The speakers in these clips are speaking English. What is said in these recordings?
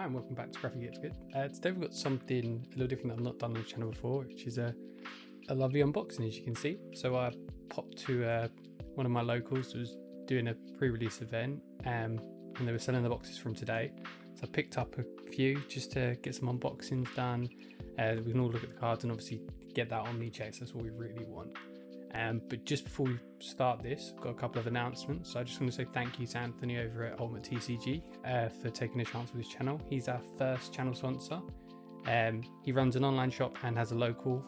Hi and welcome back to Graphic Gets Good. Today we've got something a little different that I've not done on the channel before, which is a lovely unboxing, as you can see. So I popped to one of my locals who was doing a pre-release event and they were selling the boxes from today. So I picked up a few just to get some unboxings done. We can all look at the cards and obviously get that Omni checks, that's what we really want. But just before we start this, I've got a couple of announcements. So I just want to say thank you to Anthony over at Ultimate TCG for taking a chance with his channel. He's our first channel sponsor. He runs an online shop and has a local,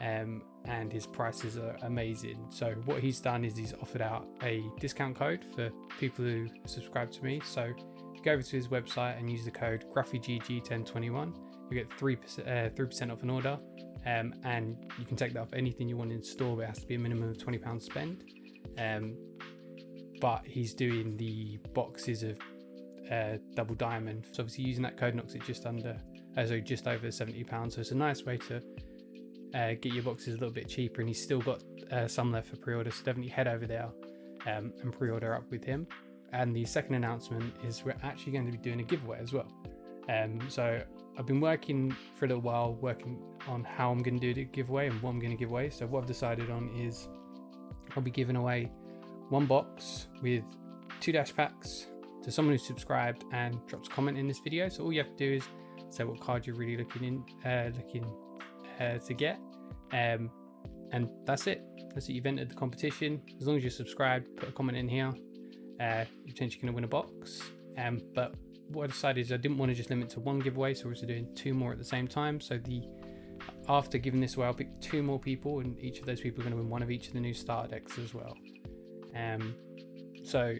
and his prices are amazing. So what he's done is he's offered out a discount code for people who subscribe to me. So if you go over to his website and use the code GraphyGG1021, you get 3% off an order. And you can take that off anything you want in store, but it has to be a minimum of £20 spend. But he's doing the boxes of double diamond, so obviously using that code knocks it just over £70. So it's a nice way to get your boxes a little bit cheaper, and he's still got some left for pre-order, so definitely head over there and pre-order up with him. And the second announcement is we're actually going to be doing a giveaway as well. So I've been working for a little while, working on how I'm going to do the giveaway and what I'm going to give away. So what I've decided on is I'll be giving away one box with 2 dash packs to someone who's subscribed and drops a comment in this video. So all you have to do is say what card you're really looking to get, and that's it. That's it. You've entered the competition. As long as you're subscribed, put a comment in here. You're potentially going to win a box. But what I decided is I didn't want to just limit to one giveaway, so we're also doing 2 more at the same time. So after giving this away, I'll pick 2 more people, and each of those people are going to win one of each of the new starter decks as well. So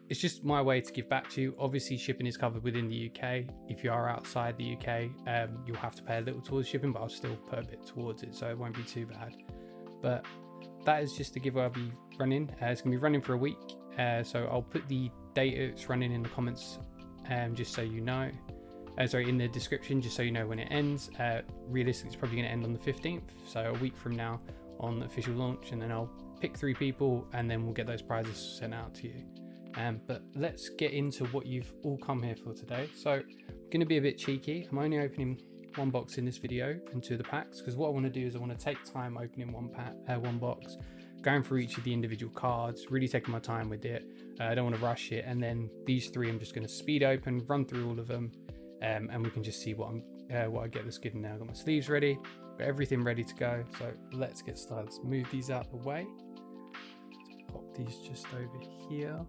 it's just my way to give back to you. Obviously shipping is covered within the UK. If you are outside the UK, you'll have to pay a little towards shipping, but I'll still put a bit towards it, so it won't be too bad. But that is just the giveaway I'll be running. It's going to be running for a week, so I'll put the date it's running in the comments, just so you know. In the description, just so you know when it ends. Realistically, it's probably going to end on the 15th, so a week from now on the official launch, and then I'll pick 3 people and then we'll get those prizes sent out to you. But let's get into what you've all come here for today. So I'm going to be a bit cheeky. I'm only opening one box in this video and 2 of the packs, because what I want to do is I want to take time opening one box, going through each of the individual cards, really taking my time with it. I don't want to rush it, and then these 3 I'm just going to speed open, run through all of them, and we can just see what I get that's good. Now I've got my sleeves ready, got everything ready to go, so let's get started. Let's move these out of the way. Let's pop these just over here.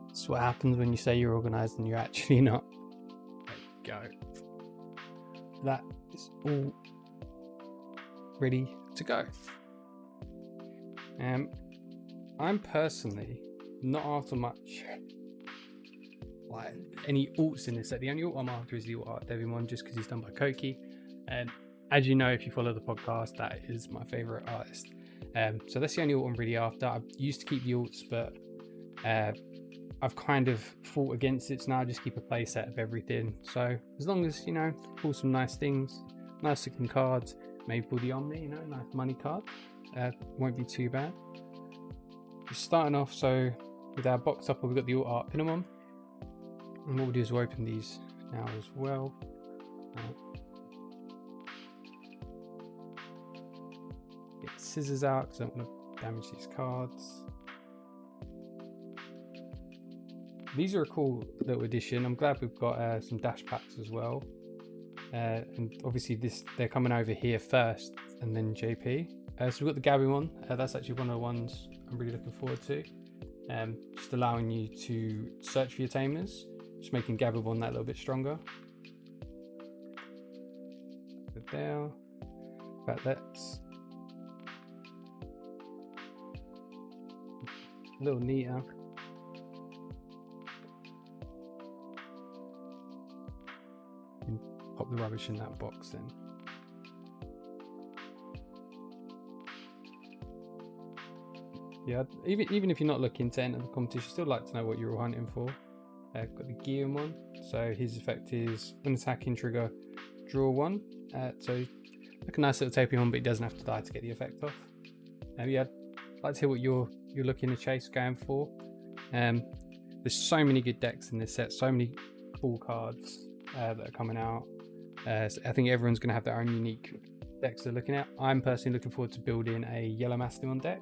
That's what happens when you say you're organized and you're actually not. There we go. That is all ready to go. I'm personally not after much like any alts in this set. The only alt I'm after is the alt art Digimon, just because he's done by Koki, and as you know, if you follow the podcast, that is my favorite artist. So that's the only alt I'm really after. I used to keep the alts, but I've kind of fought against it, so now I just keep a play set of everything. So as long as, you know, pull some nice things, nice looking cards, maybe pull the Omni, you know, nice money card, won't be too bad. We're starting off, so with our box upper, we've got the alt art Omnimon, and what we'll do is we'll open these now as well. Get scissors out because I don't want to damage these cards. These are a cool little addition. I'm glad we've got some dash packs as well, and obviously they're coming over here first and then JP. So we've got the Gabumon. That's actually one of the ones I'm really looking forward to. Just allowing you to search for your tamers, just making Gabumon that little bit stronger. Put there. But that's a little neater. Pop the rubbish in that box then. Yeah, even if you're not looking to enter the competition, still like to know what you're all hunting for. Got the Digimon, so his effect is an attacking trigger, draw 1. So like a nice little taping on, but he doesn't have to die to get the effect off. Yeah, like to hear what you're looking to chase going for. There's so many good decks in this set, so many cool cards that are coming out. So I think everyone's going to have their own unique decks they're looking at. I'm personally looking forward to building a yellow Mastodon deck.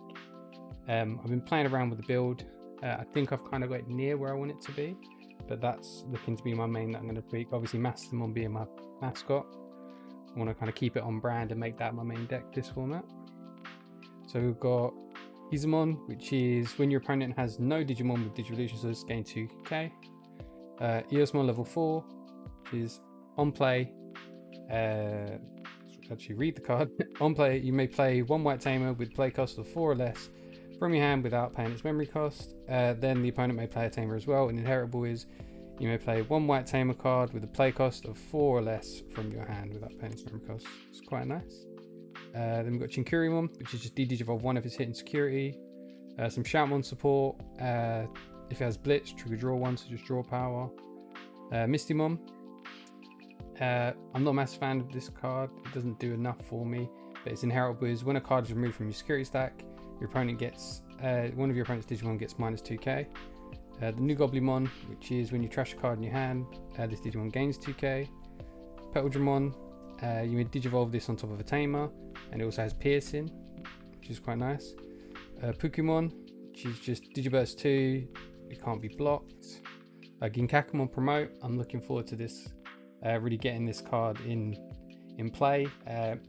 I've been playing around with the build. I think I've kind of got it near where I want it to be, but that's looking to be my main that I'm going to tweak. Obviously, Mastodon being my mascot, I want to kind of keep it on brand and make that my main deck this format. So we've got Digimon, which is when your opponent has no Digimon with Digivolution Source, gain 2k. Eosmon level 4, which is on play. Actually read the card. On play, you may play one white tamer with play cost of 4 or less from your hand without paying its memory cost. Then the opponent may play a tamer as well. And inheritable is you may play one white tamer card with a play cost of 4 or less from your hand without paying its memory cost. It's quite nice. Then we've got Chinkurimon, which is just de-digivolve one of its hitting security. Some Shoutmon support. If it has Blitz, trigger draw one, so just draw power. Mistymon. I'm not a massive fan of this card. It doesn't do enough for me, but its inheritable is when a card is removed from your security stack, your opponent gets one of your opponent's Digimon gets minus 2k. The new Goblimon, which is when you trash a card in your hand, this Digimon gains 2k. Petaldramon, you may digivolve this on top of a tamer, and it also has piercing, which is quite nice. Pokemon, which is just Digiburst 2, it can't be blocked. Ginkakumon promote, I'm looking forward to this. Really getting this card in play.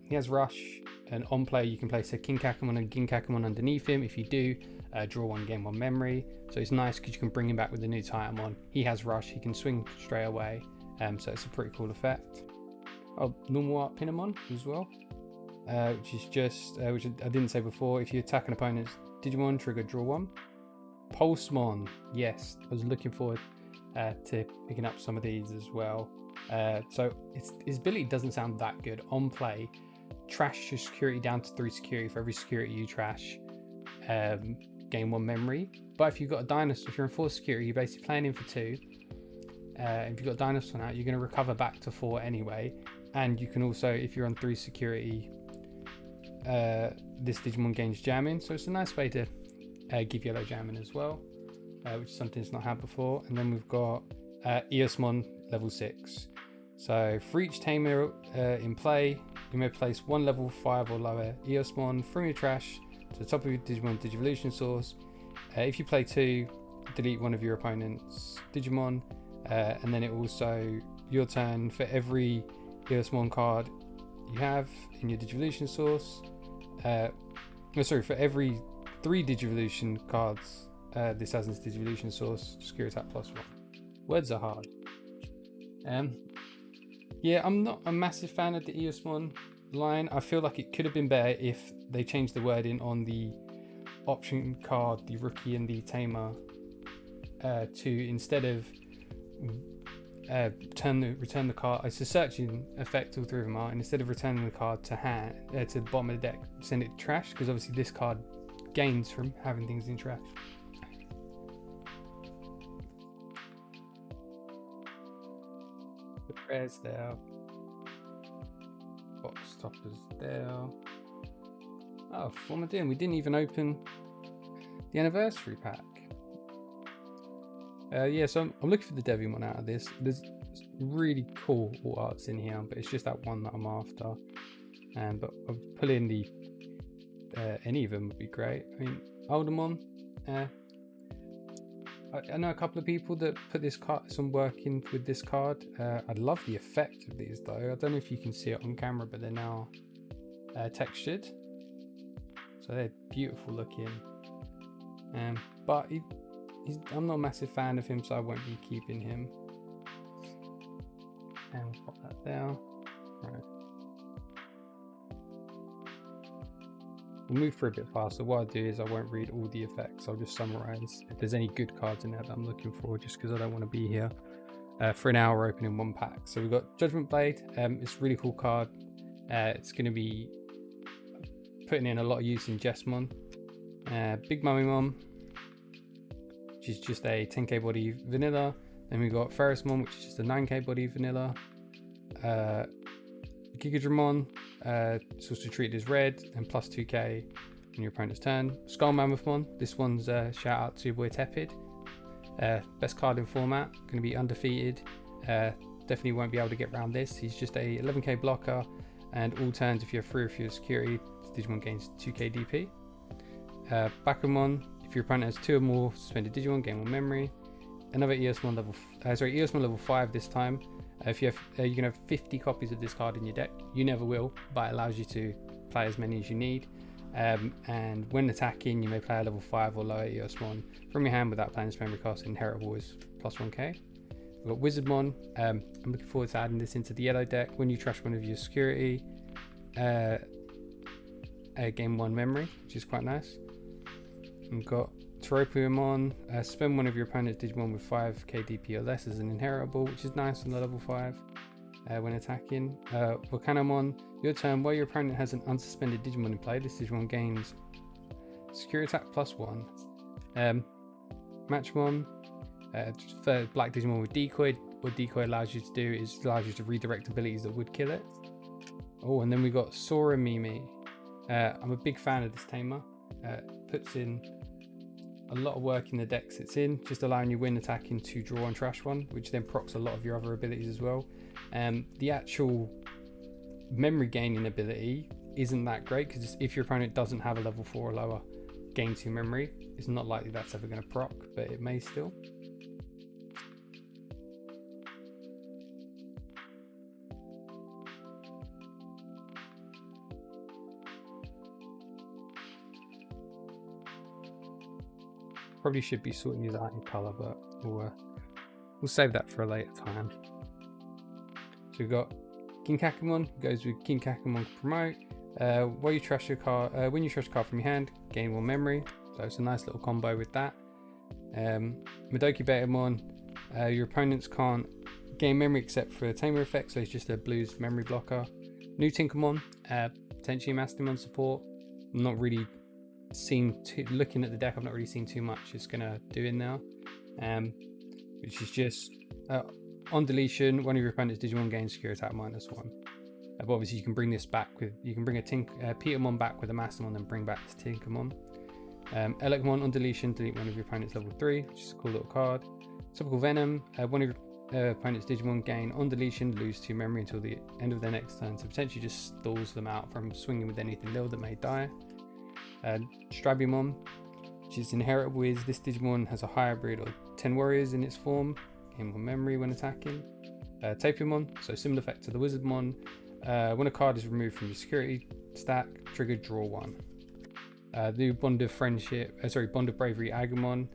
He has Rush, and on play you can place a Ginkakumon and Ginkakumon underneath him. If you do, draw one, gain one memory. So it's nice because you can bring him back with the new Titamon. He has Rush, he can swing straight away, so it's a pretty cool effect. Normal Art Pinamon as well, which is just, which I didn't say before, if you attack an opponent's Digimon, trigger draw one. Pulsemon, yes, I was looking forward to picking up some of these as well. So his ability doesn't sound that good. On play, trash your security down to 3 security. For every security you trash, gain 1 memory. But if you've got a dinosaur, if you're in 4 security, you're basically playing in for 2. If you've got a dinosaur out, you're going to recover back to 4 anyway. And you can also, if you're on 3 security, this Digimon gains jamming. So it's a nice way to give yellow jamming as well, which is something it's not had before. And then we've got Eosmon level 6. So for each tamer in play, you may place 1 level 5 or lower Eosmon from your trash to the top of your Digimon Digivolution source. If you play 2, delete one of your opponent's Digimon, and then it also, your turn, for every Eosmon card you have in your Digivolution source, for every 3 Digivolution cards this has in its Digivolution source, security attack +1. Words are hard. Yeah, I'm not a massive fan of the Eosmon line. I feel like it could have been better if they changed the wording on the option card, the rookie and the tamer, to, instead of return the card, it's a searching effect, all 3 of them are, and instead of returning the card to hand, to the bottom of the deck, send it to trash, because obviously this card gains from having things in trash. The prayers there, box toppers there. Oh, what am I doing? We didn't even open the anniversary pack. Yeah, so I'm looking for the Devimon out of this. There's really cool arts in here, but it's just that one that I'm after. But I'll pull in the any of them would be great. I mean, Omnimon. I know a couple of people that put this card, some work in with this card. I love the effect of these though. I don't know if you can see it on camera, but they're now textured, so they're beautiful looking. But I'm not a massive fan of him, so I won't be keeping him. And we'll pop that down. Right. We'll move through a bit faster. What I'll do is I won't read all the effects. I'll just summarize if there's any good cards in there that I'm looking for, just because I don't want to be here for an hour opening 1 pack. So we've got Judgment Blade. It's a really cool card. It's going to be putting in a lot of use in Jesmon. Big Mummymon, which is just a 10k body vanilla. Then we've got Ferrismon, which is just a 9k body vanilla. Gigadramon, it's also treated as red and plus 2k. on your opponent's turn. Skull Mammothmon, this one's shout out to your boy Tepid. Best card in format, going to be undefeated. Definitely won't be able to get around this. He's just a 11k blocker, and all turns if you're free or if you're security, Digimon gains 2k DP. Bakumon, if your opponent has 2 or more suspended Digimon, gain 1 memory. Another Eosmon level 5 this time. If you have, you can have 50 copies of this card in your deck. You never will, but it allows you to play as many as you need. And when attacking, you may play a level 5 or lower Eosmon from your hand without playing this memory cost. Inheritable is plus 1k. We've got Wizardmon. I'm looking forward to adding this into the yellow deck. When you trash one of your security, gain 1 memory, which is quite nice. We've got Tropiumon. Spend one of your opponent's Digimon with 5k DP or less as an inheritable, which is nice on the level 5 when attacking. Volcanomon, your turn, while your opponent has an unsuspended Digimon in play, this Digimon gains security attack plus 1. Matchmon, for black Digimon with decoy, what decoy allows you to do is allows you to redirect abilities that would kill it. Oh, and then we got Sora Mimi. I'm a big fan of this tamer. Puts in a lot of work in the decks it's in, just allowing you win attacking to draw and trash one, which then procs a lot of your other abilities as well. The actual memory gaining ability isn't that great, because if your opponent doesn't have a level 4 or lower gain 2 memory, it's not likely that's ever going to proc, but it may still. Probably should be sorting these out in color, but we'll save that for a later time. So we've got Kinkakumon, goes with Kinkakumon promote. While you trash your card, when you trash a card from your hand, gain 1 memory. So it's a nice little combo with that. Madoki Betamon, your opponents can't gain memory except for a tamer effect, so it's just a blues memory blocker. New Tinkermon, potentially Mastimon support. I'm not really looking at the deck, I've not really seen too much it's gonna do in now, which is just on deletion, one of your opponent's Digimon gains secure attack minus 1. But obviously you can bring this back with, you can bring a Petermon back with a Mastimon and bring back this Tinkermon. Elecmon on deletion, delete one of your opponent's level 3, which is a cool little card. Typical Venom, one of your opponent's Digimon gain on deletion, lose 2 memory until the end of their next turn, so potentially just stalls them out from swinging with anything little that may die. Strabimon, which is inheritable, is this Digimon has a hybrid or 10 warriors in its form, gain 1 memory when attacking. Tapiamon, so similar effect to the Wizardmon. When a card is removed from your security stack, triggered, draw 1. The Bond of Friendship, Bond of Bravery Agumon.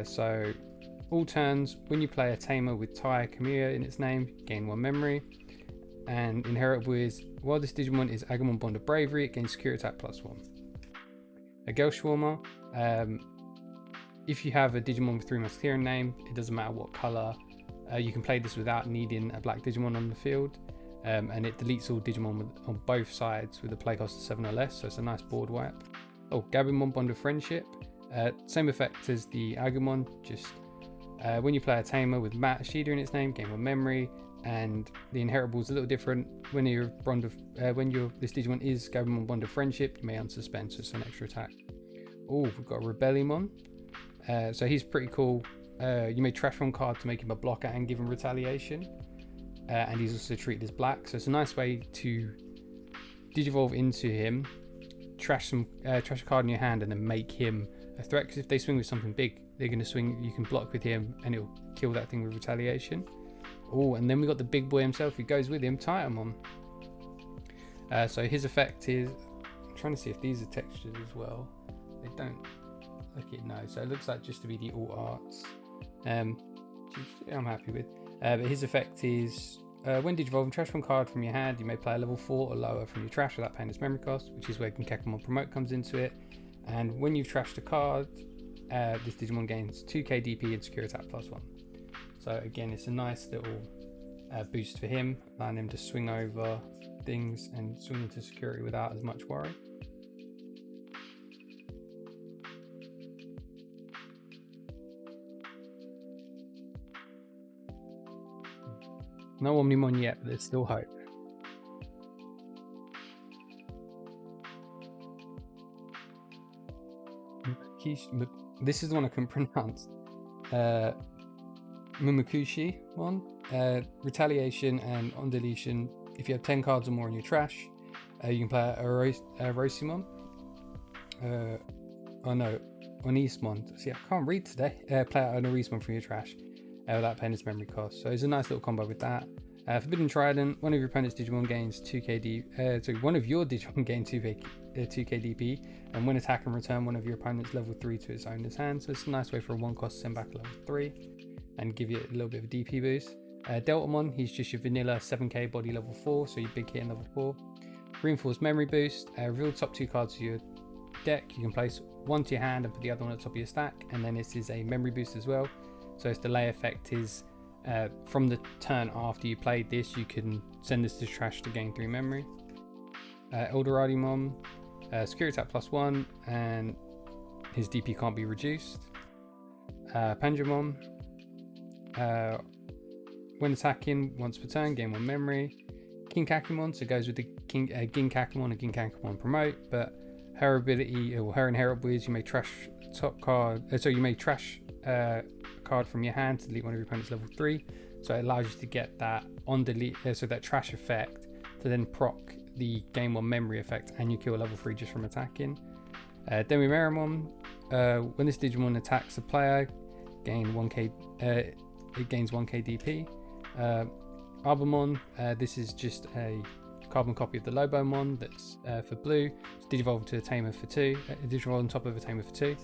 So all turns, when you play a tamer with Tai Kamiya in its name, gain 1 memory. And inheritable is, while this Digimon is Agumon Bond of Bravery, it gains security attack plus 1. A Gelshwarmer, if you have a Digimon with 3 Musketeer name, it doesn't matter what color, you can play this without needing a black Digimon on the field, and it deletes all Digimon on both sides with a play cost of 7 or less, so it's a nice board wipe. Oh, Gabumon Bond of Friendship, same effect as the Agumon, just when you play a tamer with Matt Shida in its name, gain 1 memory, and the inheritable is a little different. When this Digimon is Gabumon Bond of Friendship, you may unsuspend, so it's an extra attack. Oh, we've got a Rebellion. So he's pretty cool. You may trash one card to make him a blocker and give him retaliation, and he's also treated as black, so it's a nice way to digivolve into him, trash a card in your hand, and then make him a threat, because if they swing with something big, they're going to swing, you can block with him and it'll kill that thing with retaliation. Oh, and then we got the big boy himself who goes with him, Titamon. So his effect is, I'm trying to see if these are textured as well. They don't look it, no. So it looks like just to be the alt arts, which I'm happy with. But his effect is, when digivolve and trash one card from your hand, you may play a level 4 or lower from your trash without paying its memory cost, which is where Kinkakumon Promote comes into it. And when you've trashed a card, this Digimon gains 2k DP and secure attack plus 1. So again, it's a nice little boost for him, allowing him to swing over things and swing into security without as much worry. No Omnimon yet, but there's still hope. this is the one I couldn't pronounce. Mumukushi one. Retaliation and on deletion. If you have 10 cards or more in your trash, you can play a Rosimon. Oh no, Omnimon. See, I can't read today. Play an Omnimon from your trash without paying its memory cost. So it's a nice little combo with that. Forbidden Trident. One of your opponent's Digimon gains 2k DP. So one of your Digimon gains 2k DP, and when attacking, return one of your opponent's level 3 to its owner's hand. So it's a nice way for a 1-cost to send back level 3 and give you a little bit of a DP boost. Deltamon, he's just your vanilla 7k body level 4, so your big hit in level 4. Reinforced memory boost. Reveal top 2 cards of your deck. You can place one to your hand and put the other one at the top of your stack, and then this is a memory boost as well. So its delay effect is from the turn after you played this, you can send this to trash to gain 3 memory. Eldoradimon, security attack +1, and his DP can't be reduced. Panjamon, when attacking once per turn, gain 1 memory. Kinkakimon, so it goes with the Ginkakimon and Ginkakimon promote, but her ability, or her inherent is you may trash top card, so you may trash a card from your hand to delete one of your opponent's level 3, so it allows you to get that on delete, so that trash effect to then proc the gain 1 memory effect, and you kill a level 3 just from attacking. Demimeramon, when this Digimon attacks a player, gain 1k, it gains 1k DP. Arbamon, this is just a carbon copy of the Lobomon that's for blue. It's Digivolve to a Tamer for 2, Digivolve on top of a Tamer for 2.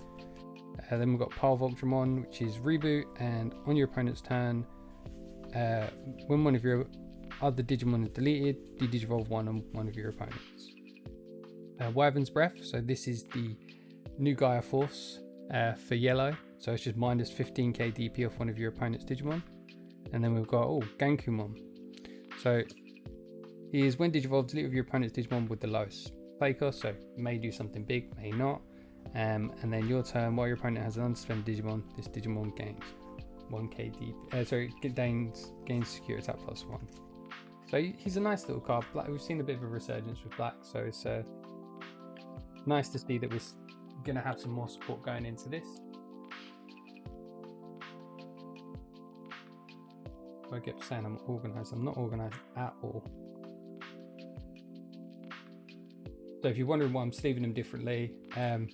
Then we've got Parvoltramon, which is reboot, and on your opponent's turn, when one of your other Digimon is deleted, you Digivolve one on one of your opponents. Wyvern's Breath, so this is the new Gaia Force for yellow, so it's just minus 15k DP off one of your opponent's Digimon. And then we've got Gankumon. So he is when Digivolve, delete of your opponent's Digimon with the lowest play cost, so may do something big, may not. And then your turn, while your opponent has an unsuspended Digimon, this Digimon gains 1k DP. Gains security attack +1. So he's a nice little card. Black, we've seen a bit of a resurgence with black, so it's nice to see that we're going to have some more support going into this. I kept saying I'm organised. I'm not organised at all. So if you're wondering why I'm sleeving them differently, I'm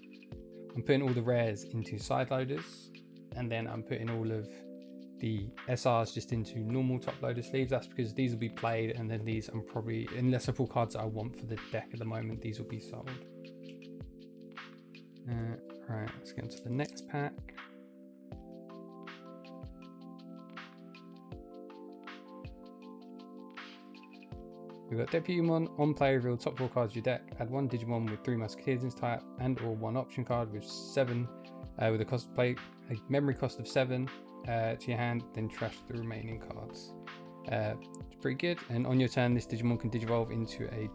putting all the rares into side loaders, and then I'm putting all of the SRs just into normal top loader sleeves. That's because these will be played, and then these I'm probably, unless I pull cards that I want for the deck at the moment, these will be sold. Right, let's get into the next pack. We've got Depumon, on play, reveal top 4 cards of your deck. Add 1 Digimon with 3 Musketeers in its type, and or 1 option card with 7, with a cost play, a memory cost of 7 to your hand, then trash the remaining cards. It's pretty good. And on your turn, this Digimon can Digivolve into a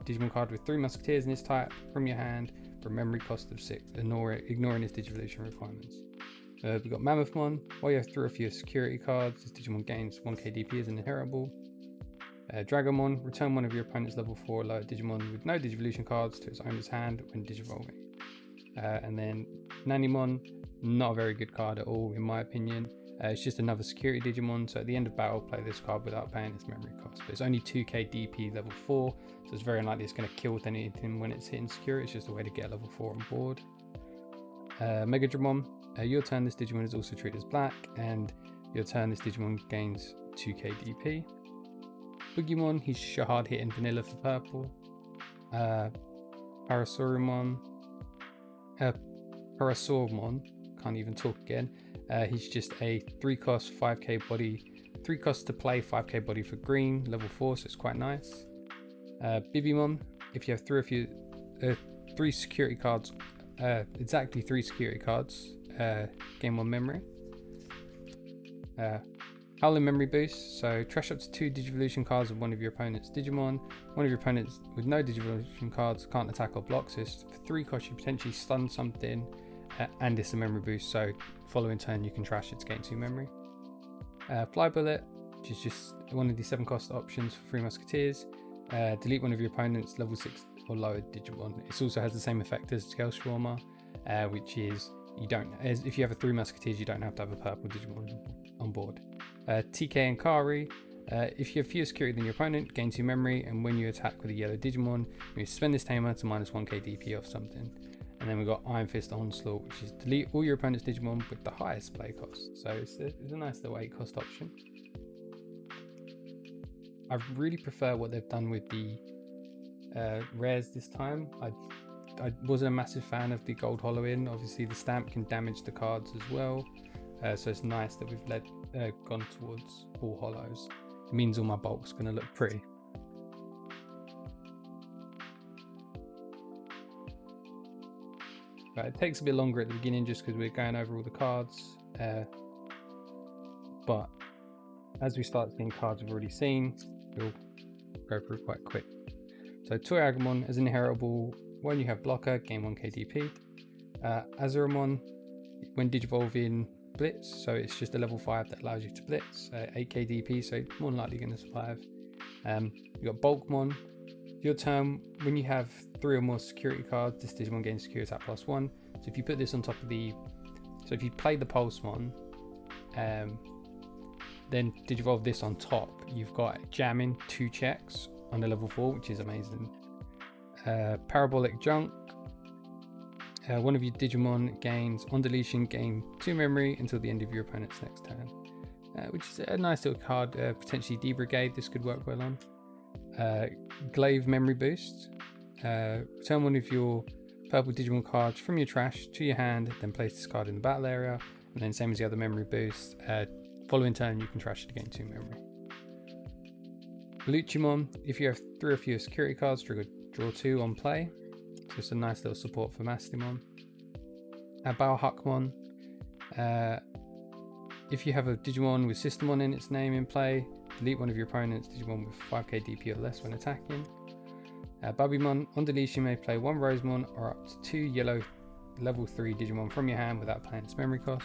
Digimon card with 3 Musketeers in its type from your hand for a memory cost of 6, ignoring its Digivolution requirements. We've got Mammothmon. While you have 3 of your security cards, this Digimon gains 1k DP as an inheritable. Dragomon, return one of your opponent's level 4 lower Digimon with no Digivolution cards to its owner's hand when Digivolving. And then Nanimon, not a very good card at all in my opinion. It's just another security Digimon, so at the end of battle, play this card without paying its memory cost. But it's only 2k DP level 4, so it's very unlikely it's going to kill with anything when it's hitting security. It's just a way to get level 4 on board. Megadramon, your turn, this Digimon is also treated as black, and your turn, this Digimon gains 2k DP. Boogimon, he's just your hard hitting vanilla for purple. Parasaurmon, can't even talk again. He's just a 3 cost 5k body, 3 costs to play, 5k body for green, level 4, so it's quite nice. Bibimon, if you have 3 security cards, exactly 3 security cards, gain 1 memory. Howling memory boost, so trash up to 2 Digivolution cards of one of your opponent's Digimon. One of your opponents with no Digivolution cards can't attack or block, so for 3 costs you potentially stun something, and it's a memory boost, so following turn you can trash it to gain 2 memory. Fly Bullet, which is just one of the 7 cost options for 3 Musketeers. Delete one of your opponent's level 6 or lower Digimon. It also has the same effect as Scale Shawarma, which is you don't. If you have a 3 Musketeers, you don't have to have a purple Digimon on board. TK and Kari. If you have fewer security than your opponent, gain 2 memory, and when you attack with a yellow Digimon, you suspend this tamer to -1k DP off something. And then we've got Iron Fist Onslaught, which is delete all your opponent's Digimon with the highest play cost. So it's a nice little 8 cost option. I really prefer what they've done with the rares this time. I wasn't a massive fan of the gold hollow in. Obviously the stamp can damage the cards as well. So it's nice that we've gone towards all hollows. It means all my bulk's going to look pretty. But it takes a bit longer at the beginning just because we're going over all the cards. But as we start seeing cards we've already seen, we'll go through quite quick. So Toy Agumon as an inheritable, when you have blocker, gain 1k DP. Azuramon, when Digivolving, Blitz, so it's just a level 5 that allows you to Blitz, 8k DP, so more than likely going to survive. You got Bulkmon. Your turn, when you have 3 or more security cards, this Digimon gains security at +1. So if you put this on top of so if you play the Pulsemon, then Digivolve this on top, you've got jamming 2 checks on the level 4, which is amazing. Parabolic Junk. One of your Digimon gains, on deletion, gain 2 memory until the end of your opponent's next turn, which is a nice little card. Potentially D-Brigade, this could work well on. Glaive Memory Boost. Return one of your purple Digimon cards from your trash to your hand, then place this card in the battle area, and then same as the other memory boost. Following turn, you can trash it to gain 2 memory. Lucimon, if you have 3 or fewer security cards, draw 2 on play. Just a nice little support for Mastimon. Balhakmon. If you have a Digimon with Systemon in its name in play, delete one of your opponent's Digimon with 5k DP or less when attacking. Babymon, on deletion, you may play 1 Rosemon or up to 2 yellow level 3 Digimon from your hand without paying its memory cost.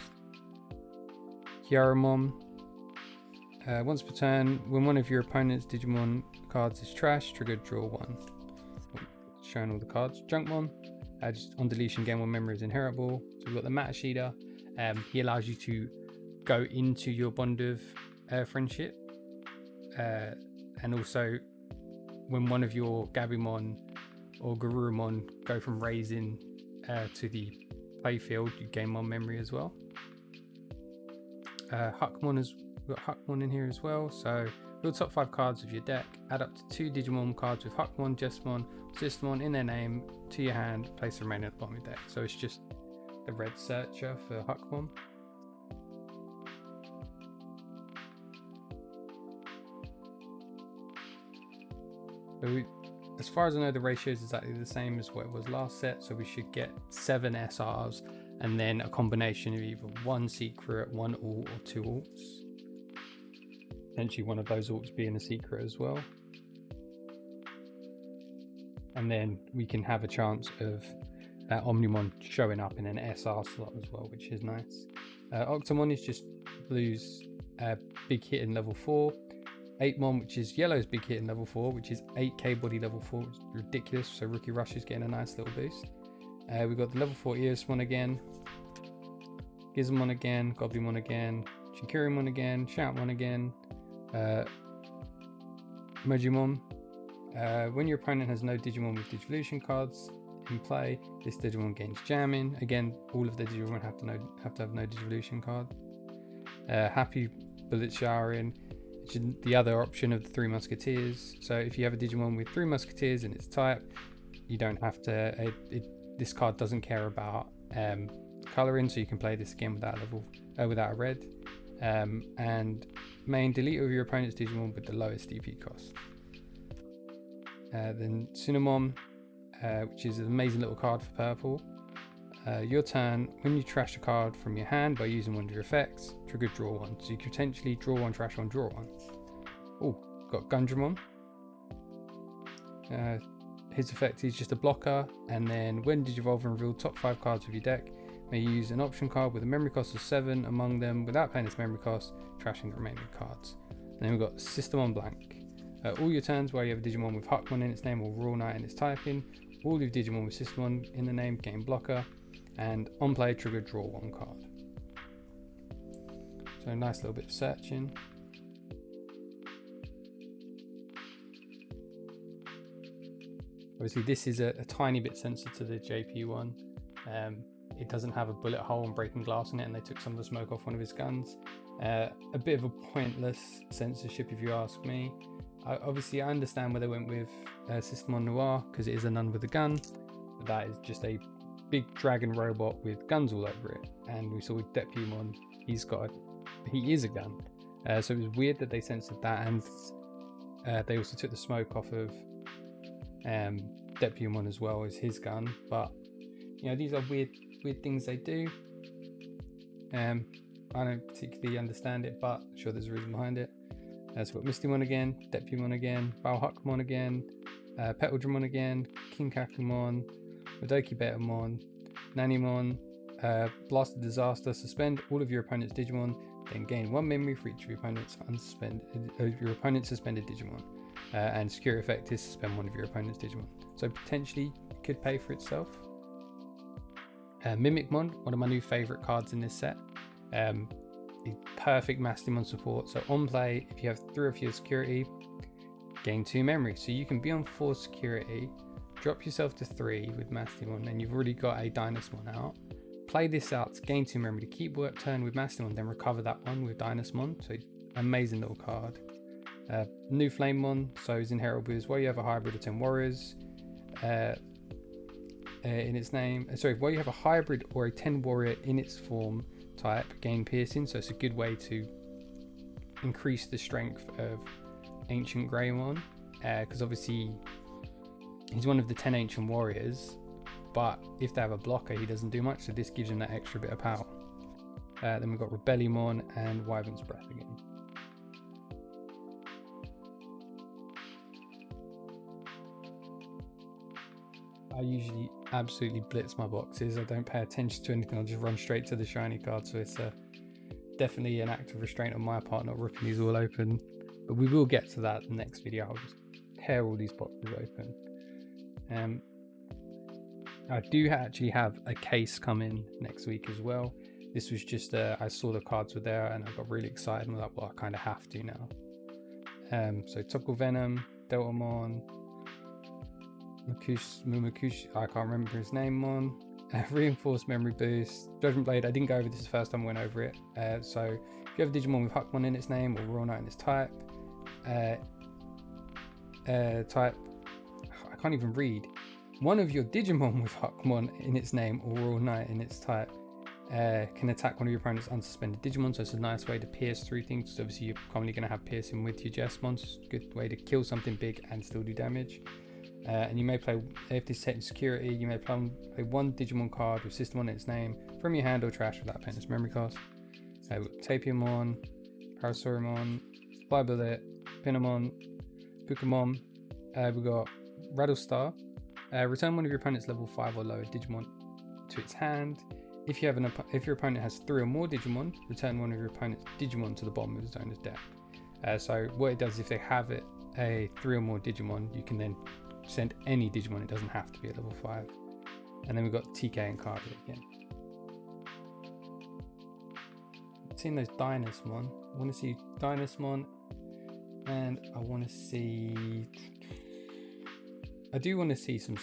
Kyaramon. Once per turn, when one of your opponent's Digimon cards is trash, trigger draw 1. Showing all the cards. Junkmon, just on deletion, gain 1 memory is inheritable. So we've got the Matashida. He allows you to go into your bond of friendship. And also, when one of your Gabumon or Garurumon go from raising to the playfield, you gain 1 memory as well. Huckmon, we've got Huckmon in here as well. So build top 5 cards of your deck, add up to 2 Digimon cards with Huckmon, Jesmon, Systemon in their name to your hand, place the remainder at the bottom of your deck. So it's just the red searcher for Huckmon. So as far as I know, the ratio is exactly the same as what it was last set, so we should get 7 SRs and then a combination of either 1 secret, 1 alt or 2 alts. Potentially one of those alts being a secret as well. And then we can have a chance of Omnimon showing up in an SR slot as well, which is nice. Octomon is just blue's big hit in level 4. 8mon, which is yellow's big hit in level 4, which is 8k body level 4, which is ridiculous. So Rookie Rush is getting a nice little boost. We've got the level 4 Eosmon again, Gizmon again, Goblimon again, Chinkurimon again, Shoutmon again, Mojimon. When your opponent has no Digimon with Digivolution cards in play, this Digimon gains jamming. Again, all of the Digimon have to have no Digivolution card. Happy Bullet Showering, which is the other option of the 3 Musketeers. So if you have a Digimon with 3 Musketeers in its type, you don't have to. This card doesn't care about coloring, so you can play this again without a red. And main, delete all of your opponent's Digimon with the lowest DP cost. Then Cinnamon, which is an amazing little card for purple. Your turn, when you trash a card from your hand by using one of your effects, trigger draw 1. So you can potentially draw 1, trash 1, draw 1. Oh, got Gundramon. His effect is just a blocker, and then when Digivolve and reveal top 5 cards of your deck, may use an option card with a memory cost of 7 among them without paying its memory cost, trashing the remaining cards. And then we've got Systemon Blank. All your turns while you have a Digimon with Huckmon in its name or Raw Knight in its typing, all your Digimon with Systemon in the name gain blocker. and on play, trigger, draw 1 card. So a nice little bit of searching. Obviously this is a tiny bit sensitive to the JP one. It doesn't have a bullet hole and breaking glass in it, and they took some of the smoke off one of his guns. A bit of a pointless censorship if you ask me. Obviously I understand where they went with Systemon Noir, because it is a nun with a gun, but that is just a big dragon robot with guns all over it. And we saw with Digimon, he is a gun. So it was weird that they censored that, and they also took the smoke off of Digimon as well as his gun. But you know, these are weird things they do. I don't particularly understand it, but I'm sure there's a reason behind it. So we've got Mistymon again, Digimon again, Balhuckmon again, Petaldramon again, King Kakumon, Madoki Betamon, Nanimon, Blast of Disaster, suspend all of your opponent's Digimon, then gain 1 memory for each of your opponent's suspended Digimon. And security effect is suspend 1 of your opponent's Digimon. So potentially it could pay for itself. Mimicmon, one of my new favourite cards in this set. Perfect Mastymon support. So on play, if you have 3 of your security, gain 2 memory. So you can be on 4 security, drop yourself to 3 with Mastymon, and you've already got a Dynasmon out. Play this out to gain 2 memory to keep work turn with Mastymon, then recover that one with Dynasmon. So amazing little card. New Flamemon, so his inheritable is while you have a hybrid of 10 warriors in its name. While you have a hybrid or a 10 warrior in its form type, gain piercing. So it's a good way to increase the strength of Ancient Greymon, because obviously he's one of the 10 ancient warriors, but if they have a blocker, he doesn't do much, so this gives him that extra bit of power. Then we've got Rebellymon and Wyvern's Breath again. I usually absolutely blitz my boxes. I don't pay attention to anything. I'll just run straight to the shiny card. So it's definitely an act of restraint on my part, not ripping these all open. But we will get to that in the next video. I'll just tear all these boxes open. I do actually have a case coming next week as well. This was just, I saw the cards were there and I got really excited and I was like, well, I kind of have to now. So Toggle Venom, Deltamon, Mumakushi, I can't remember his name on. Reinforced Memory Boost, Judgment Blade. I didn't go over this the first time I went over it. So if you have a Digimon with Huckmon in its name or Royal Knight in its type, I can't even read. One of your Digimon with Huckmon in its name or Royal Knight in its type can attack one of your opponent's unsuspended Digimon. So it's a nice way to pierce through things. So obviously you're commonly going to have piercing with your Jesmon. So it's a good way to kill something big and still do damage. And you may play, if this set in security, you may play 1 Digimon card with Systemon in its name from your hand or trash without paying its memory cost. We've got Tapiamon, Parasauromon, Spybullet, Pinamon, Pukamon. We've got Rattlestar. Return one of your opponent's level 5 or lower Digimon to its hand. If your opponent has 3 or more Digimon, return one of your opponent's Digimon to the bottom of his owner's deck. So what it does, if they have a 3 or more Digimon, you can then send any Digimon. It doesn't have to be a level 5. And then we've got TK and Cardiac again. I've seen those Dynasmon. I want to see Dynasmon, and I do want to see some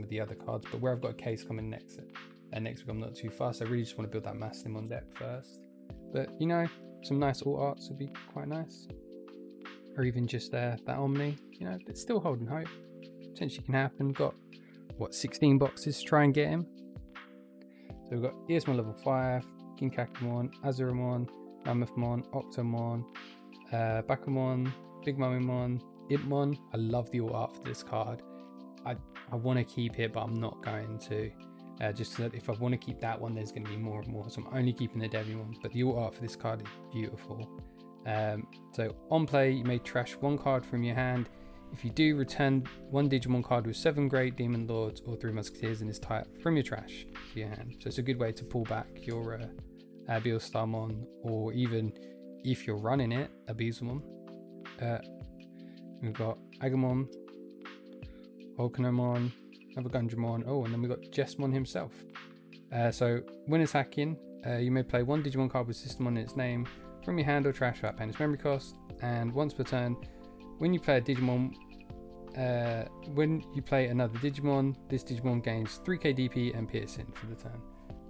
of the other cards, but where I've got a case coming next week, I'm not too fast. I really just want to build that Mastymon deck first. But you know, some nice alt arts would be quite nice, or even just that Omni. You know, it's still holding hope. Potentially can happen. Got what, 16 boxes to try and get him. So we've got Eosmon level 5, King Kakumon, Azuramon, Mammothmon, Octomon, Bakumon, Big Mummymon, Impmon. I love the alt art for this card. I want to keep it, but I'm not going to. Just so that if I want to keep that one, there's going to be more and more. So I'm only keeping the Devimon. But the alt art for this card is beautiful. So on play, you may trash 1 card from your hand. If you do, return 1 Digimon card with 7 Great Demon Lords or 3 Musketeers in this type from your trash to your hand. So it's a good way to pull back your Abiostarmon, or even if you're running it, Abysmon. We've got Agumon, Volcanomon, another Gundramon. Oh, and then we've got Jesmon himself. So when attacking, you may play one Digimon card with System on its name from your hand or trash without paying its memory cost. And once per turn, when you play a Digimon, when you play another Digimon, this Digimon gains 3k DP and piercing for the turn.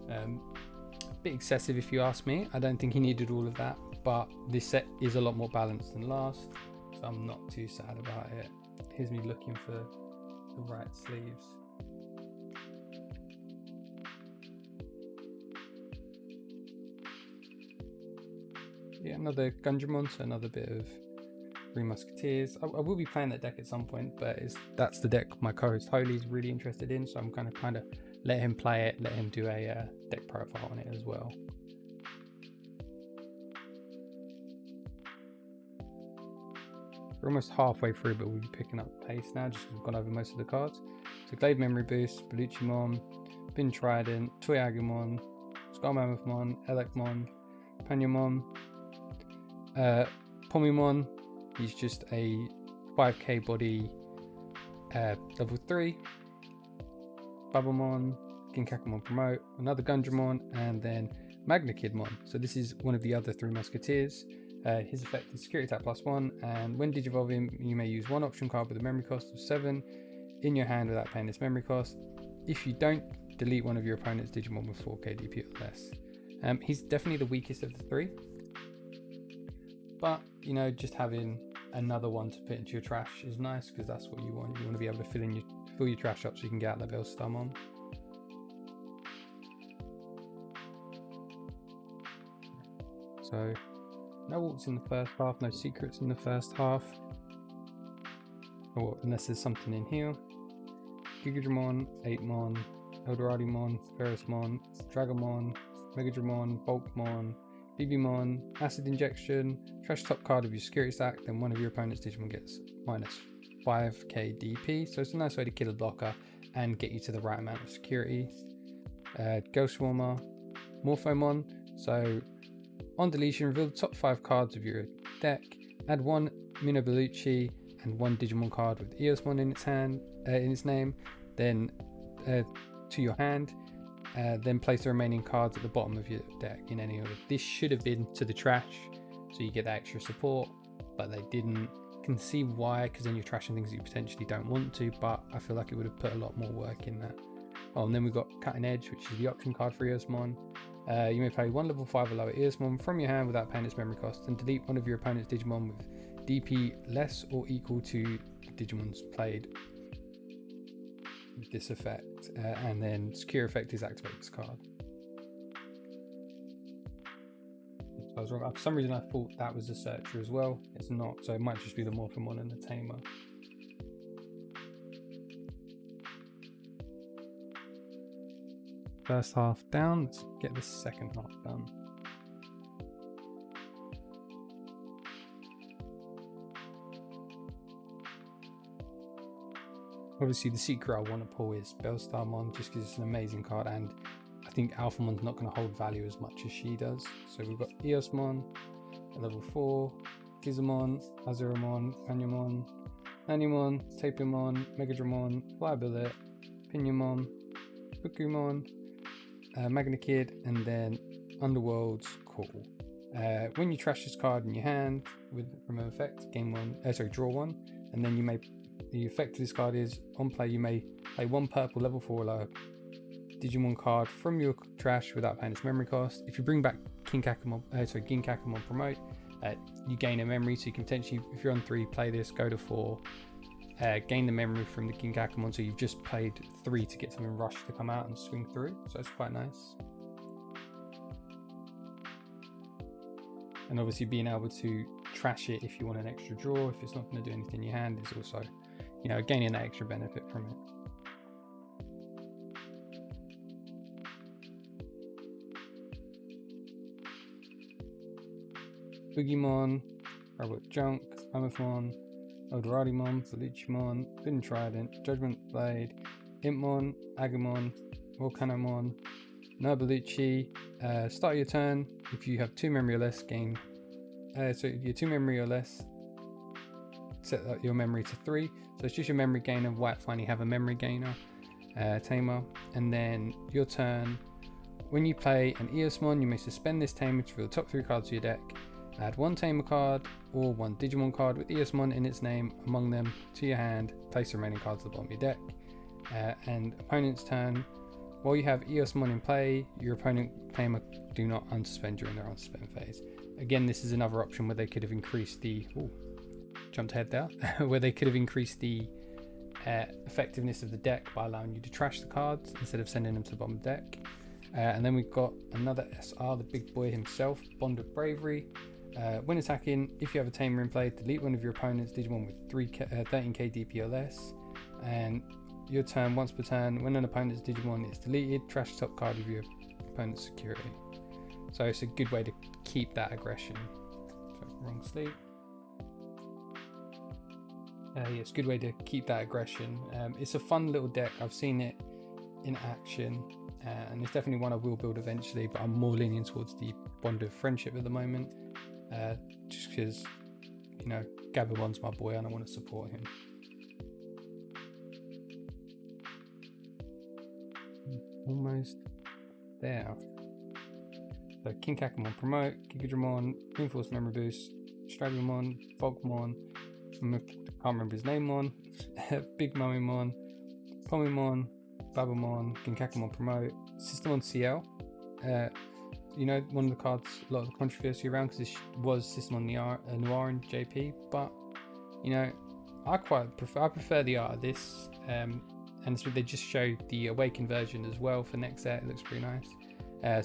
A bit excessive if you ask me. I don't think he needed all of that, but this set is a lot more balanced than last, so I'm not too sad about it. Here's me looking for the right sleeves. Yeah, another Gundramon, so another bit of Three Musketeers. I will be playing that deck at some point, but that's the deck my co-host Holy is really interested in, so I'm kind of let him play it, let him do a deck profile on it as well. We're almost halfway through, but we'll be picking up pace now just because we've gone over most of the cards. So Glade Memory Boost, Bellucimon, Bin Trident, Toy Agumon, Scar Mammothmon, Elecmon, Panyamon, Pomimon. He's just a 5k body, level 3. Bubblemon, Ginkakumon Promote, another Gundramon, and then Magnakidmon. So this is one of the other Three Musketeers. His effect is Security Attack +1, and when Digivolving, you may use one option card with a memory cost of 7 in your hand without paying its memory cost. If you don't, delete one of your opponent's Digimon with 4k DP or less. He's definitely the weakest of the three, but you know, just having another one to put into your trash is nice because that's what you want. You want to be able to fill your trash up so you can get out that Bellstarmon. So no walks in the first half, no secrets in the first half, or unless there's something in here. Gigadramon, 8mon, Eldoradimon, Ferrismon, Dragamon, Megadramon, Bulkmon, Bibimon, Acid Injection, trash top card of your security stack, then one of your opponent's Digimon gets minus 5k DP. So it's a nice way to kill a blocker and get you to the right amount of security. Ghost Swarmer, Morphomon. So on deletion, reveal the top 5 cards of your deck, add one Minobellucci and one Digimon card with Eosmon in its hand, in its name, then to your hand. Then place the remaining cards at the bottom of your deck in any order. This should have been to the trash, so you get that extra support, but they didn't. Can see why, because then you're trashing things that you potentially don't want to, but I feel like it would have put a lot more work in that. Oh, and then we've got Cutting Edge, which is the option card for Eosmon. You may play one level 5 or lower Eosmon from your hand without paying its memory cost, and delete one of your opponent's Digimon with DP less or equal to Digimon's played with this effect, and then secure effect is activate this card. So I was wrong. For some reason I thought that was the Searcher as well. It's not, so it might just be the Morphomon and the Tamer. First half down, let's get the second half done. Obviously the secret I want to pull is Bellstarmon, just because it's an amazing card, and I think Alphamon's not going to hold value as much as she does. So we've got Eosmon at level 4, Gizamon, Azuramon, Panyamon, Nanimon, Tapimon, Megadramon, Flybillet, Pinyamon, Pukumon, Magnakid, and then Underworld's Call. When you trash this card in your hand with remove effect, draw one, and then you may. The effect of this card is, on play, you may play one purple level 4 low Digimon card from your trash without paying its memory cost. If you bring back Ginkakumon Promote, you gain a memory, so you can potentially, if you're on 3, play this, go to 4, gain the memory from the Ginkakumon, so you've just played 3 to get something rushed to come out and swing through, so it's quite nice. And obviously being able to trash it if you want an extra draw, if it's not going to do anything in your hand, is also, you know, gaining that extra benefit from it. Boogimon, Robot Junk, Mammothmon, Eldoradimon, Bellucimon, Bin Trident, Judgment Blade, Impmon, Agumon, Volcanomon, Nobelucci. Start your turn. If you have 2 memory or less, gain. So your 2 memory or less, set your memory to 3. So it's just your memory gainer. White finally have a memory gainer, Tamer. And then your turn. when you play an Eosmon, you may suspend this tamer to reveal the top 3 cards of your deck. Add 1 tamer card or 1 Digimon card with Eosmon in its name among them to your hand. Place the remaining cards at the bottom of your deck. And opponent's turn. While you have Eosmon in play, your opponent tamer do not unsuspend during their unsuspend phase. Again, this is another option where they could have increased the... jumped ahead there. Where they could have increased the effectiveness of the deck by allowing you to trash the cards instead of sending them to the bottom of the deck. And then we've got another SR, the big boy himself, Bond of Bravery. When attacking, if you have a tamer in play, delete one of your opponent's Digimon with 13k DP or less. And your turn, once per turn, when an opponent's Digimon is deleted, trash the top card of your opponent's security. So it's a good way to keep that aggression. So, wrong sleep. Yeah, it's a good way to keep that aggression. It's a fun little deck. I've seen it in action, and it's definitely one I will build eventually, but I'm more leaning towards the Bond of Friendship at the moment, just because, you know, Gabimon's my boy and I want to support him. Almost there. So King Kakamon Promote, Gigadramon, Reinforced Memory Boost, Strabumon, Fogmon, I can't remember his name on, Big Mummymon, Pomimon, Babamon, Ginkakumon Promote, System on CL. You know, one of the cards, a lot of the controversy around because this was System on Noir and JP, but you know, I prefer the art of this, and so they just showed the Awakened version as well for next set. It looks pretty nice.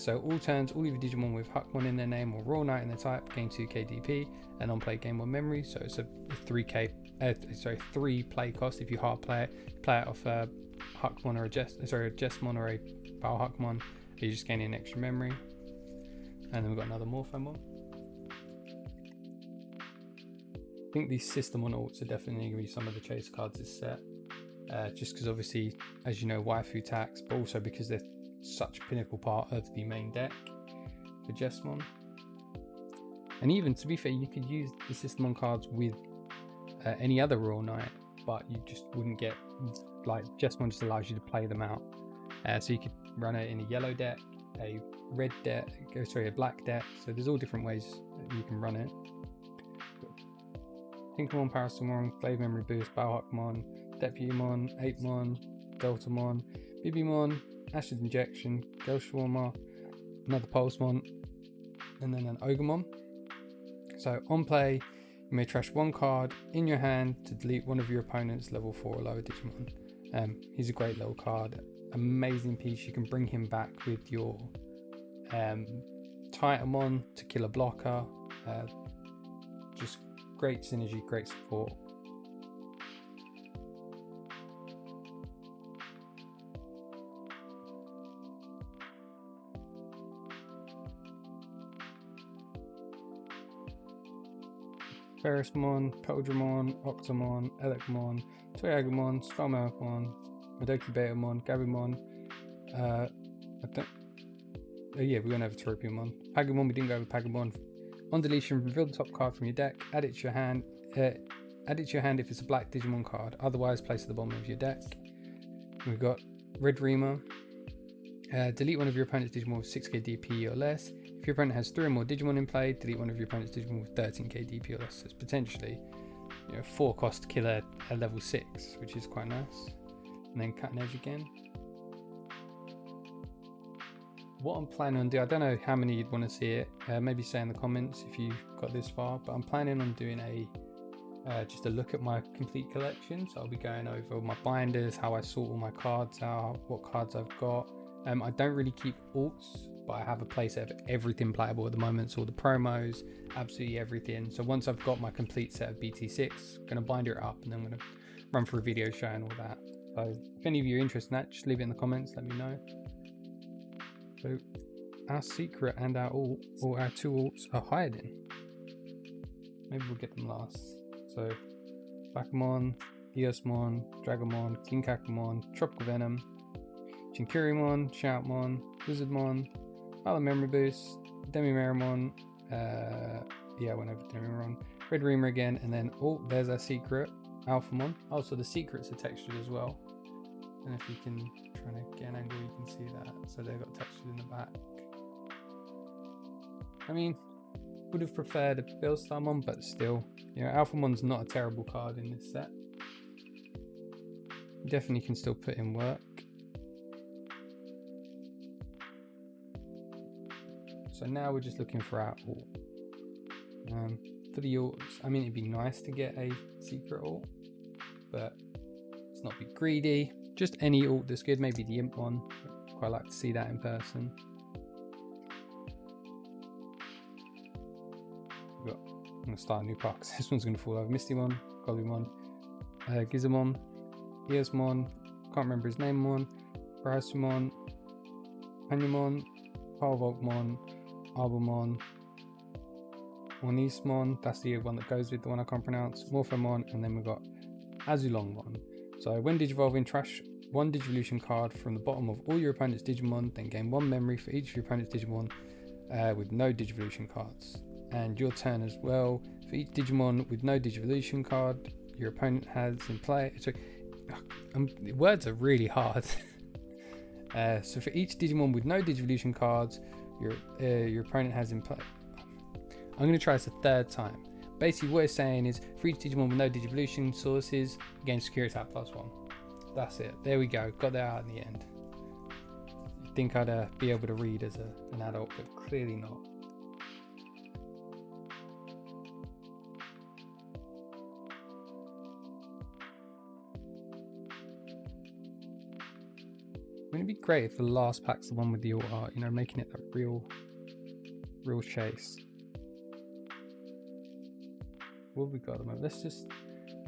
So all turns, all of your Digimon with Huckmon in their name or Raw Knight in their type gain 2k DP and on play gain 1 memory. So it's a 3 play cost if you hard play it off a Huckmon or a Jesmon or a Bow Huckmon. You're just gaining an extra memory. And then we've got another Morphomon. I think these System on alts are definitely going to be some of the chase cards this set. Just because obviously, as you know, waifu tax, but also because they're such a pinnacle part of the main deck for Jesmon. And even, to be fair, you could use the System on cards with any other Royal Knight, but you just wouldn't get, like, Jesmon just allows you to play them out. So you could run it in a yellow deck, a red deck, a black deck. So there's all different ways that you can run it. Tinkermon, Parasamon, Flave Memory Boost, Bowhuckmon, Depumon, Apemon, Deltamon, Bibimon, Ash's Injection, Gelshawarma, another Pulsemon, and then an Ogremon. So on play, you may trash 1 card in your hand to delete one of your opponent's level 4 or lower Digimon. He's a great little card, amazing piece. You can bring him back with your Titanmon to kill a blocker. Just great synergy, great support. Ferrismon, Peldramon, Octomon, Elecmon, Toyagamon, Stromalmon, Madoki Betamon, Gabimon. Yeah, we're going to have Tropiumon. Pagamon, we didn't go over Pagamon. On deletion, reveal the top card from your deck, add it to your hand. Add it to your hand if it's a black Digimon card, otherwise place it at the bottom of your deck. We've got Red Reamer. Delete one of your opponent's Digimon with 6k DP or less. If your opponent has 3 or more Digimon in play, delete one of your opponent's Digimon with 13k DP or less. So it's potentially, you know, 4 cost to kill a level 6, which is quite nice. And then Cutting Edge again. What I'm planning on doing, I don't know how many you'd want to see it. Maybe say in the comments if you got this far. But I'm planning on doing just a look at my complete collection. So I'll be going over my binders, how I sort all my cards out, what cards I've got. I don't really keep alts, but I have a playset of everything playable at the moment. So all the promos, absolutely everything. So once I've got my complete set of BT6, I'm going to binder it up and then I'm going to run through a video showing all that. So if any of you are interested in that, just leave it in the comments, let me know. So our secret and our alt, or our 2 alts are hiding. Maybe we'll get them last. So Bakamon, Eosmon, Dragomon, Ginkakumon, Tropical Venom, Chinkurimon, Shoutmon, Wizardmon, Island Memory Boost, Demimeramon, yeah, I went over Demimeramon, Red Reamer again, and then, oh, there's our secret, Alphamon. Oh, so the secrets are textured as well. And if you can trying to get an angle you can see that. So they've got textured in the back. I mean, would have preferred a Beelstarmon, but still, you know, Alphamon's not a terrible card in this set. Definitely can still put in work. So now we're just looking for our ult. For the ults, I mean, it'd be nice to get a secret ult, but let's not be greedy. Just any ult that's good, maybe the Imp one. Quite like to see that in person. I'm going to start a new pack. This one's going to fall over. Mistymon, Gollymon, Gizamon, Eosmon, can't remember his name, Parasumon, Omnimon, Parvolkmon, Arbomon, Ornismon, that's the one that goes with the one I can't pronounce, Morphomon, and then we've got Azulongmon. So when Digivolving, trash one Digivolution card from the bottom of all your opponent's Digimon, then gain 1 memory for each of your opponent's Digimon with no Digivolution cards. And your turn as well. For each Digimon with no Digivolution card your opponent has in play. So, words are really hard. So for each Digimon with no Digivolution cards your opponent has in play. I'm going to try this a third time. Basically what it's saying is for each Digimon with no Digivolution sources, gain Security at +1. That's it. There we go. Got that out in the end. You'd think I'd be able to read as an adult, but clearly not. I mean, it'd be great if the last pack's the one with the alt art, you know, making it that real chase. What have we got at the moment? Let's just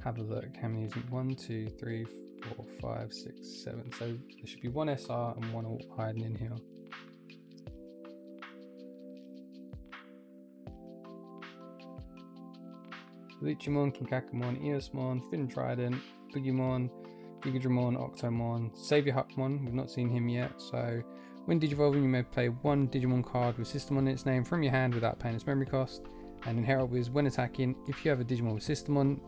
have a look. How many is it? 1, 2, 3, 4, 5, 6, 7. So there should be 1 SR and 1 alt hiding in here. Luchimon, Kinkakumon, Eosmon, Fin Trident, Digimon, Gigadramon, Octomon, Savior Huckmon, we've not seen him yet. So when Digivolving, you may play 1 Digimon card with Systemon in its name from your hand without paying its memory cost. And in Herald Wiz, when attacking, if you have a Digimon with Systemon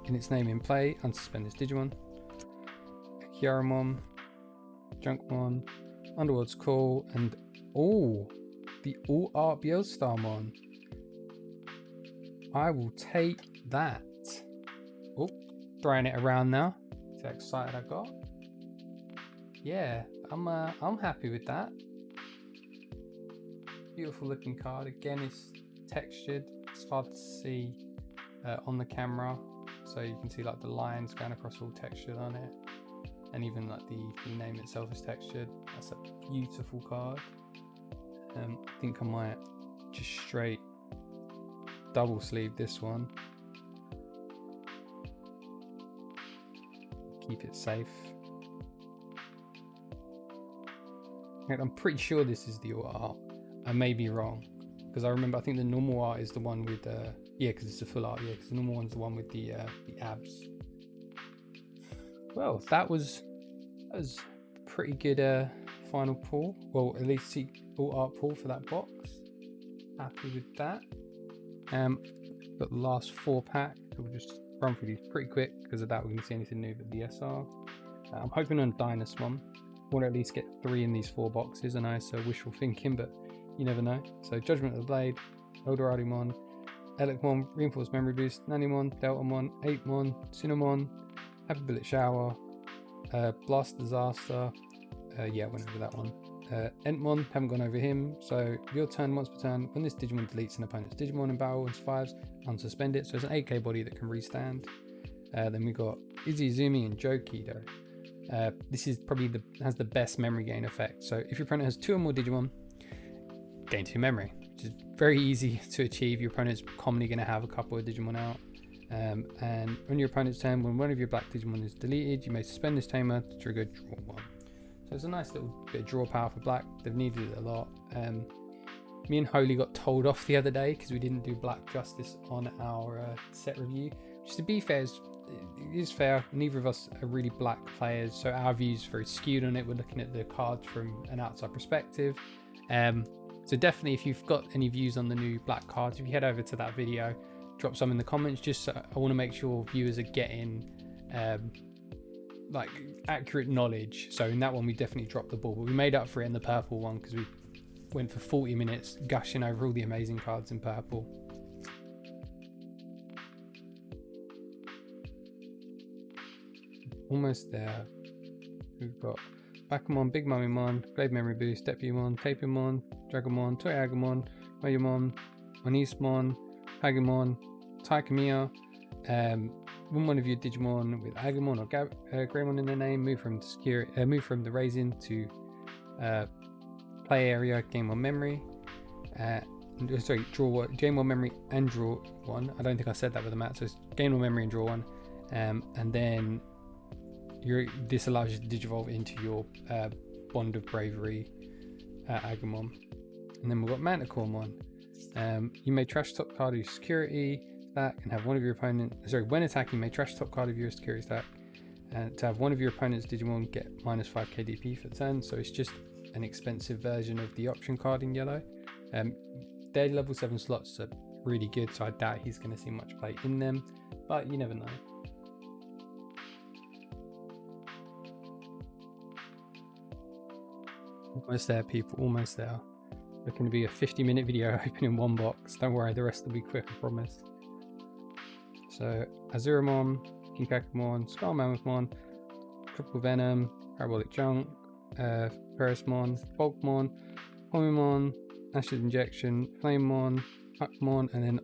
in its name in play, unsuspend this Digimon. Kyaramon, Junkmon, Underworld's Call, and the All Art Beelstarmon. I will take that. Oh, throwing it around now. See how excited I got. Yeah, I'm happy with that. Beautiful looking card. Again, it's textured. It's hard to see on the camera, so you can see like the lines going across, all textured on it, and even like the name itself is textured. That's a beautiful card. I think I might just straight double sleeve this one. Keep it safe. I'm pretty sure this is the art. I may be wrong, because I think the normal art is the one with yeah, because it's a full art. Yeah, because the normal one's the one with the abs. Well, that was a pretty good final pull. Well, at least all art pull for that box. Happy with that. Got the last 4 packs. So we'll just run through these pretty quick, because of that we're going to see anything new but the SR. I'm hoping on Dynasmon. I want to at least get 3 in these 4 boxes. I know, so wishful thinking, but you never know. So Judgment of the Blade, Eldoradimon, Elecmon, Reinforced Memory Boost, Nanimon, Deltamon, 8mon, Cinnamon, Happy Bullet Shower, Blast Disaster. Yeah, I went over that one. Entmon, haven't gone over him. So your turn, once per turn, when this Digimon deletes an opponent's Digimon in battle and survives, unsuspend it. So it's an 8k body that can restand. Then we got Izizumi and Jokido. This is probably has the best memory gain effect. So if your opponent has 2 or more Digimon, gain 2 memory, which is very easy to achieve. Your opponent's commonly going to have a couple of Digimon out. And on your opponent's turn, when one of your black Digimon is deleted, you may suspend this tamer to trigger draw 1. So it's a nice little bit of draw power for black. They've needed it a lot. Me and Holy got told off the other day because we didn't do Black Justice on our set review, which, to be fair, is fair. Neither of us are really black players, so our views are very skewed on it. We're looking at the cards from an outside perspective. So definitely, if you've got any views on the new black cards, if you head over to that video, drop some in the comments. Just so I want to make sure viewers are getting like accurate knowledge. So in that one we definitely dropped the ball, but we made up for it in the purple one because we went for 40 minutes gushing over all the amazing cards in purple. Almost there. We've got Bakumon, Big Mummymon, Glade Memory Boost, Depumon, Tapimon, Dragonmon, Toy Agumon, Mayumon, Onismon, Hagumon, Taikamiya. When one of your Digimon with Agumon or Greymon in their name move from the Raisin to play area, gain one memory. Gain one memory and draw one. I don't think I said that with the mat, so it's gain one memory and draw one. And then this allows you to digivolve into your Bond of Bravery Agumon. And then we've got Manticoremon. You may trash top card of your security stack and have one of your when attacking, you may trash top card of your security stack and to have one of your opponent's Digimon get minus 5 KDP for turn. So it's just an expensive version of the option card in yellow. Their level 7 slots are really good, so I doubt he's going to see much play in them, but you never know. Almost there, people, almost there. Looking to be a 50-minute video opening one box. Don't worry, the rest will be quick, I promise. So Azuramon, Kinkakumon, Skull Mammothmon, Triple Venom, Parabolic Junk, Ferrismon, Bulkmon, Omnimon, Acid Injection, Flamemon, Huckmon, and then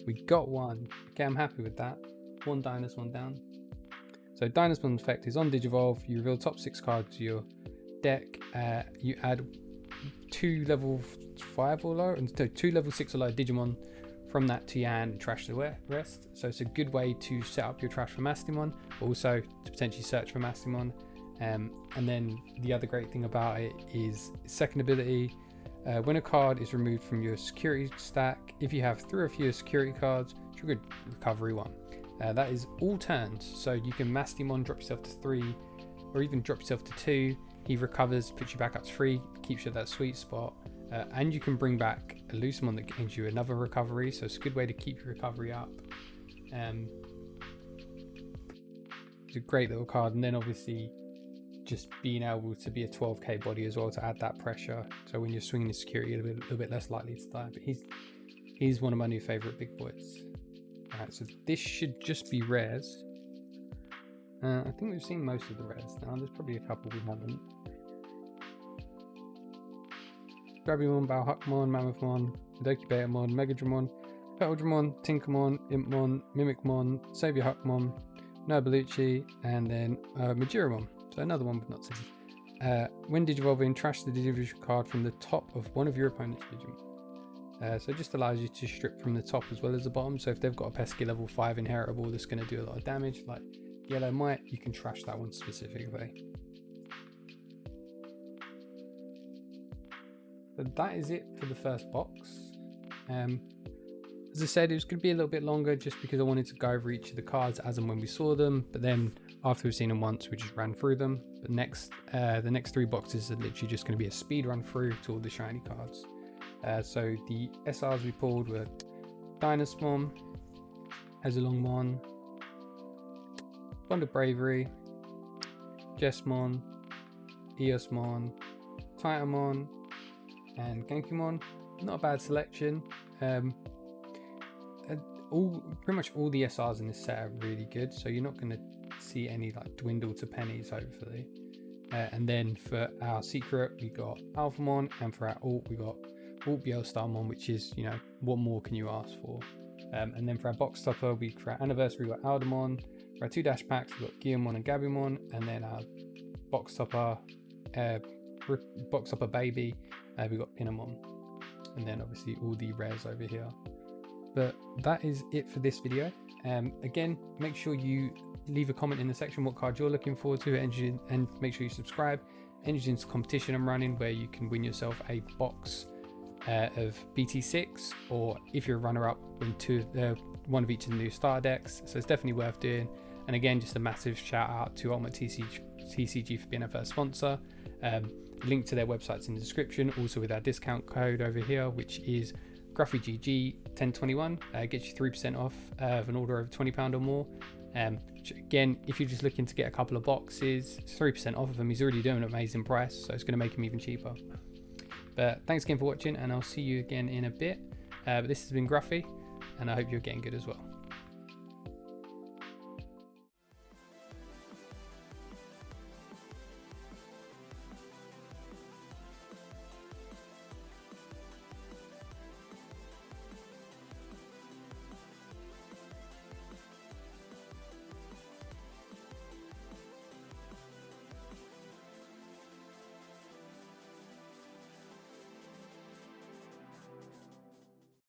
we got one. Okay, I'm happy with that. One Dynasmon down. So Dynasmon effect is on Digivolve. You reveal top 6 cards to your deck. You add 2 level 5 or lower, and 2 level 6 or lower Digimon from that to your hand and trash the rest. So it's a good way to set up your trash for Mastimon, but also to potentially search for Mastimon. And then the other great thing about it is second ability. When a card is removed from your security stack, if you have 3 or fewer security cards, trigger recovery 1. That is all turns, so you can Mastimon, drop yourself to 3, or even drop yourself to 2. He recovers, puts you back up to 3, keeps you at that sweet spot, and you can bring back a Lucemon that gains you another recovery, so it's a good way to keep your recovery up. It's a great little card, and then obviously just being able to be a 12k body as well to add that pressure, so when you're swinging the security you're a little bit less likely to die. But he's one of my new favorite big boys. Alright, so this should just be rares. I think we've seen most of the rares now. There's probably a couple we haven't. Grabumon, Balhuckmon, Mammothmon, Hidoki Betamon, Megadramon, Petaldramon, Tinkermon, Impmon, Mimicmon, Savior Huckmon, Nobelucci, and then Majiramon. So another one we've not seen. When digivolving, trash the digivolution card from the top of one of your opponent's Digimon. So it just allows you to strip from the top as well as the bottom. So if they've got a pesky level 5 inheritable that's going to do a lot of damage, like Yellow might, you can trash that one specifically. But that is it for the first box. As I said, it was going to be a little bit longer just because I wanted to go over each of the cards as and when we saw them. But then after we've seen them once, we just ran through them. But the next 3 boxes are literally just going to be a speed run through to all the shiny cards. So the SRs we pulled were Dynasmon, Azulongmon, Bond of Bravery, Jesmon, Eosmon, Titamon, and Genkumon. Not a bad selection. Pretty much all the SRs in this set are really good, so you're not going to see any like dwindle to pennies, hopefully. And then for our secret, we got Alphamon, and for our alt, we got Alt Bielstarmon, which is, you know, what more can you ask for? And then for our box topper, for our anniversary, we got Aldemon. For our 2 dash packs, we got Guillemon and Gabumon, and then our box topper baby, we got Pinamon, and then obviously all the rares over here. But that is it for this video. Again, make sure you leave a comment in the section what card you're looking forward to, and make sure you subscribe. Enter into competition I'm running where you can win yourself a box of BT6, or if you're a runner-up, win one of each of the new star decks. So it's definitely worth doing. And again, just a massive shout out to Ultimate TCG for being our first sponsor. Link to their website's in the description, also with our discount code over here, which is GruffyGG1021. Gets you 3% off of an order over £20 or more. Which again, if you're just looking to get a couple of boxes, it's 3% off of them. He's already doing an amazing price, so it's going to make him even cheaper. But thanks again for watching, and I'll see you again in a bit. But this has been Gruffy, and I hope you're getting good as well.